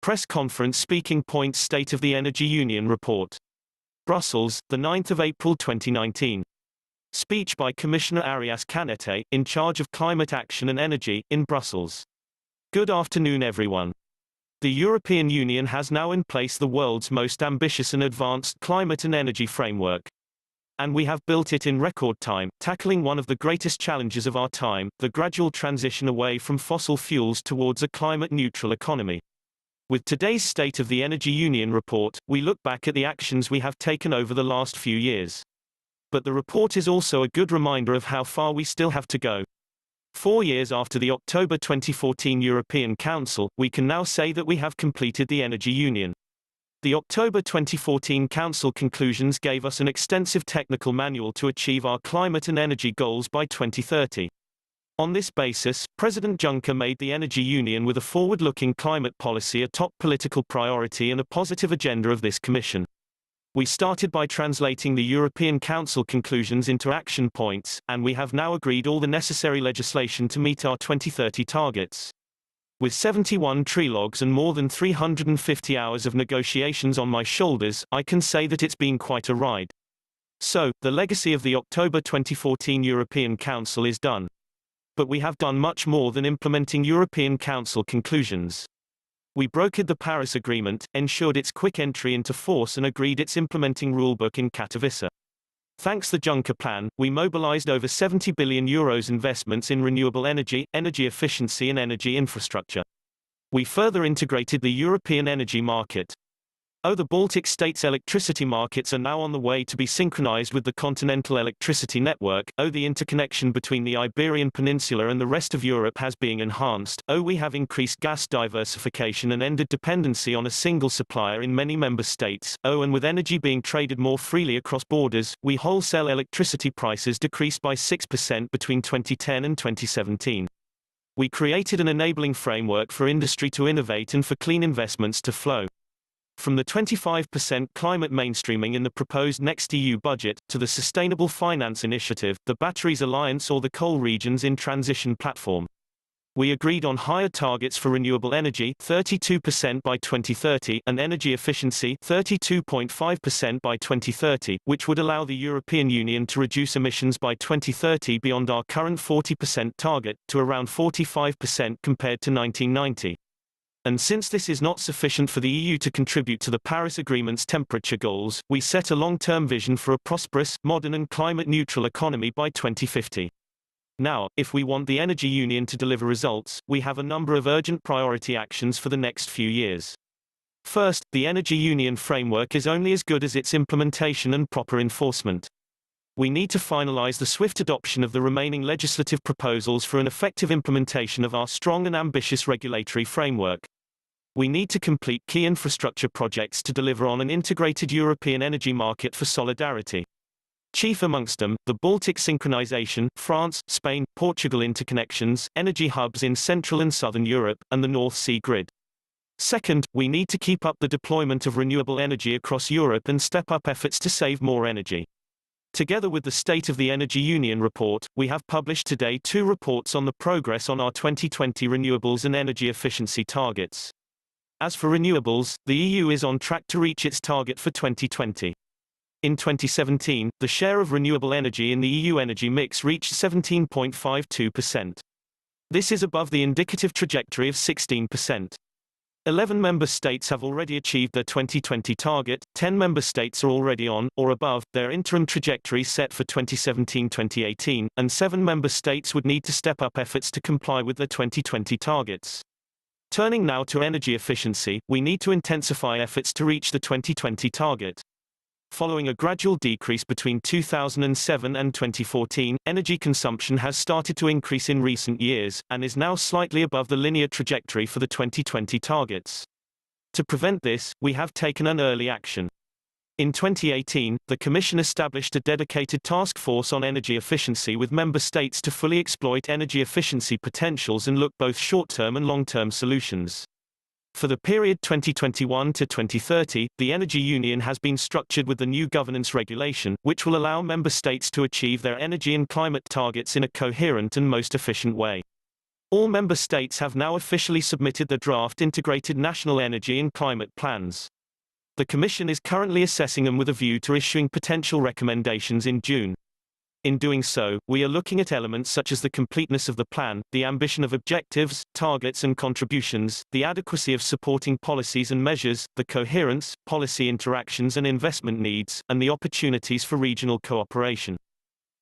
Press conference speaking points State of the Energy Union report. Brussels, the 9th of April 2019. Speech by Commissioner Arias Cañete, in charge of climate action and energy, in Brussels. Good afternoon everyone. The European Union has now in place the world's most ambitious and advanced climate and energy framework. And we have built it in record time, tackling one of the greatest challenges of our time, the gradual transition away from fossil fuels towards a climate-neutral economy. With today's State of the Energy Union report, we look back at the actions we have taken over the last few years. But the report is also a good reminder of how far we still have to go. 4 years after the October 2014 European Council, we can now say that we have completed the Energy Union. The October 2014 Council conclusions gave us an extensive technical manual to achieve our climate and energy goals by 2030. On this basis, President Juncker made the Energy Union with a forward-looking climate policy a top political priority and a positive agenda of this Commission. We started by translating the European Council conclusions into action points, and we have now agreed all the necessary legislation to meet our 2030 targets. With 71 trilogues and more than 350 hours of negotiations on my shoulders, I can say that it's been quite a ride. So, the legacy of the October 2014 European Council is done. But we have done much more than implementing European Council conclusions. We brokered the Paris Agreement, ensured its quick entry into force and agreed its implementing rulebook in Katowice. Thanks to the Juncker Plan, we mobilized over €70 billion investments in renewable energy, energy efficiency and energy infrastructure. We further integrated the European energy market. The Baltic states' electricity markets are now on the way to be synchronized with the continental electricity network. The interconnection between the Iberian Peninsula and the rest of Europe has been enhanced. We have increased gas diversification and ended dependency on a single supplier in many member states. And with energy being traded more freely across borders, we wholesale electricity prices decreased by 6% between 2010 and 2017. We created an enabling framework for industry to innovate and for clean investments to flow. From the 25% climate mainstreaming in the proposed next EU budget, to the Sustainable Finance Initiative, the Batteries Alliance or the Coal Regions in Transition Platform. We agreed on higher targets for renewable energy, 32% by 2030, and energy efficiency, 32.5% by 2030, which would allow the European Union to reduce emissions by 2030 beyond our current 40% target, to around 45% compared to 1990. And since this is not sufficient for the EU to contribute to the Paris Agreement's temperature goals, we set a long-term vision for a prosperous, modern and climate-neutral economy by 2050. Now, if we want the Energy Union to deliver results, we have a number of urgent priority actions for the next few years. First, the Energy Union framework is only as good as its implementation and proper enforcement. We need to finalize the swift adoption of the remaining legislative proposals for an effective implementation of our strong and ambitious regulatory framework. We need to complete key infrastructure projects to deliver on an integrated European energy market for solidarity. Chief amongst them, the Baltic synchronization, France, Spain, Portugal interconnections, energy hubs in Central and Southern Europe, and the North Sea grid. Second, we need to keep up the deployment of renewable energy across Europe and step up efforts to save more energy. Together with the State of the Energy Union report, we have published today 2 reports on the progress on our 2020 renewables and energy efficiency targets. As for renewables, the EU is on track to reach its target for 2020. In 2017, the share of renewable energy in the EU energy mix reached 17.52%. This is above the indicative trajectory of 16%. 11 member states have already achieved their 2020 target, 10 member states are already on, or above, their interim trajectory set for 2017-2018, and 7 member states would need to step up efforts to comply with their 2020 targets. Turning now to energy efficiency, we need to intensify efforts to reach the 2020 target. Following a gradual decrease between 2007 and 2014, energy consumption has started to increase in recent years, and is now slightly above the linear trajectory for the 2020 targets. To prevent this, we have taken an early action. In 2018, the Commission established a dedicated task force on energy efficiency with member states to fully exploit energy efficiency potentials and look both short-term and long-term solutions. For the period 2021 to 2030, the Energy Union has been structured with the new governance regulation, which will allow member states to achieve their energy and climate targets in a coherent and most efficient way. All member states have now officially submitted their draft integrated national energy and climate plans. The Commission is currently assessing them with a view to issuing potential recommendations in June. In doing so, we are looking at elements such as the completeness of the plan, the ambition of objectives, targets and contributions, the adequacy of supporting policies and measures, the coherence, policy interactions and investment needs, and the opportunities for regional cooperation.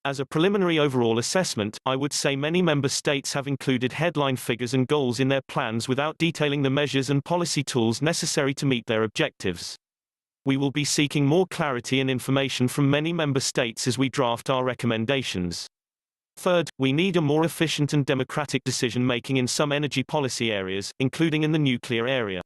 As a preliminary overall assessment, I would say many member states have included headline figures and goals in their plans without detailing the measures and policy tools necessary to meet their objectives. We will be seeking more clarity and information from many member states as we draft our recommendations. Third, we need a more efficient and democratic decision-making in some energy policy areas, including in the nuclear area.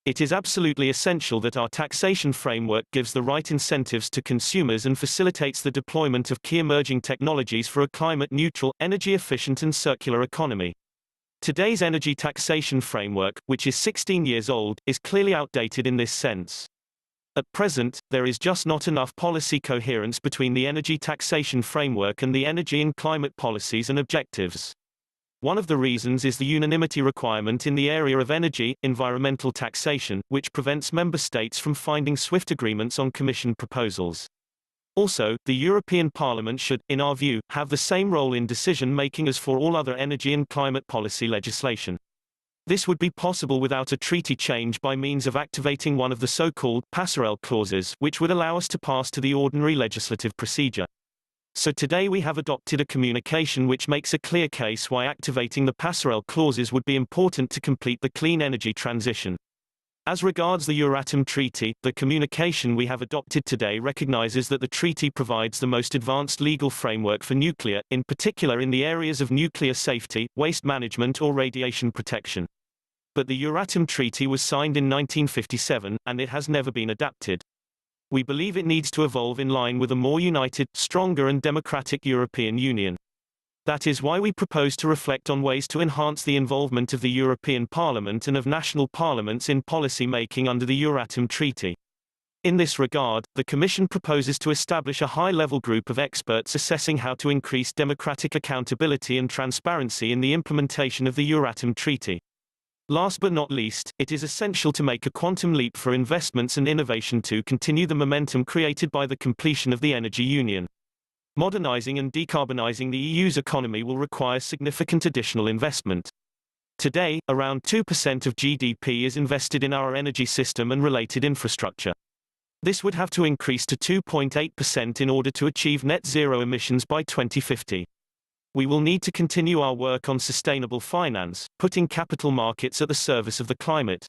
It is absolutely essential that our taxation framework gives the right incentives to consumers and facilitates the deployment of key emerging technologies for a climate-neutral, energy-efficient and circular economy. Today's energy taxation framework, which is 16 years old, is clearly outdated in this sense. At present, there is just not enough policy coherence between the energy taxation framework and the energy and climate policies and objectives. One of the reasons is the unanimity requirement in the area of energy, environmental taxation, which prevents member states from finding swift agreements on Commission proposals. Also, the European Parliament should, in our view, have the same role in decision-making as for all other energy and climate policy legislation. This would be possible without a treaty change by means of activating one of the so-called passerelle clauses, which would allow us to pass to the ordinary legislative procedure. So today we have adopted a communication which makes a clear case why activating the passerelle clauses would be important to complete the clean energy transition. As regards the Euratom Treaty, the communication we have adopted today recognizes that the treaty provides the most advanced legal framework for nuclear, in particular in the areas of nuclear safety, waste management or radiation protection. But the Euratom Treaty was signed in 1957, and it has never been adapted. We believe it needs to evolve in line with a more united, stronger and democratic European Union. That is why we propose to reflect on ways to enhance the involvement of the European Parliament and of national parliaments in policy making under the Euratom Treaty. In this regard, the Commission proposes to establish a high-level group of experts assessing how to increase democratic accountability and transparency in the implementation of the Euratom Treaty. Last but not least, it is essential to make a quantum leap for investments and innovation to continue the momentum created by the completion of the Energy Union. Modernizing and decarbonizing the EU's economy will require significant additional investment. Today, around 2% of GDP is invested in our energy system and related infrastructure. This would have to increase to 2.8% in order to achieve net zero emissions by 2050. We will need to continue our work on sustainable finance, putting capital markets at the service of the climate.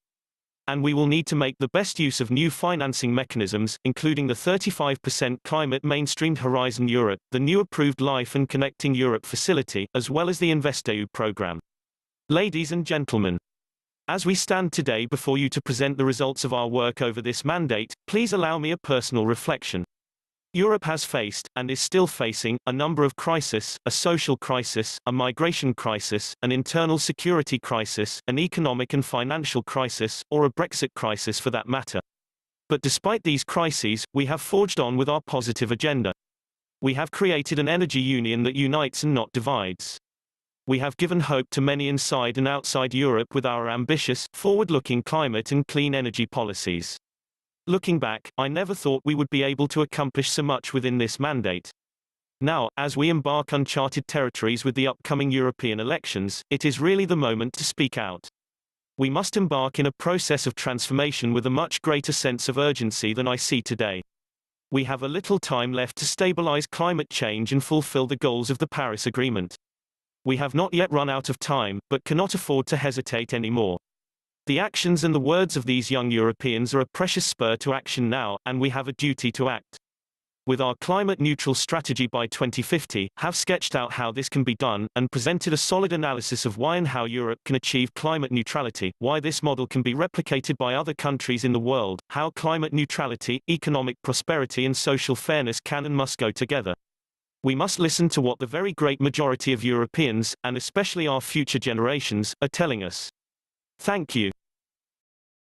And we will need to make the best use of new financing mechanisms, including the 35% climate mainstreamed Horizon Europe, the new approved Life and Connecting Europe facility, as well as the InvestEU program. Ladies and gentlemen, as we stand today before you to present the results of our work over this mandate, please allow me a personal reflection. Europe has faced, and is still facing, a number of crises: a social crisis, a migration crisis, an internal security crisis, an economic and financial crisis, or a Brexit crisis for that matter. But despite these crises, we have forged on with our positive agenda. We have created an energy union that unites and not divides. We have given hope to many inside and outside Europe with our ambitious, forward-looking climate and clean energy policies. Looking back, I never thought we would be able to accomplish so much within this mandate. Now, as we embark uncharted territories with the upcoming European elections, it is really the moment to speak out. We must embark in a process of transformation with a much greater sense of urgency than I see today. We have a little time left to stabilize climate change and fulfill the goals of the Paris Agreement. We have not yet run out of time, but cannot afford to hesitate anymore. The actions and the words of these young Europeans are a precious spur to action now, and we have a duty to act. With our climate-neutral strategy by 2050, have sketched out how this can be done, and presented a solid analysis of why and how Europe can achieve climate neutrality, why this model can be replicated by other countries in the world, how climate neutrality, economic prosperity and social fairness can and must go together. We must listen to what the very great majority of Europeans, and especially our future generations, are telling us. Thank you.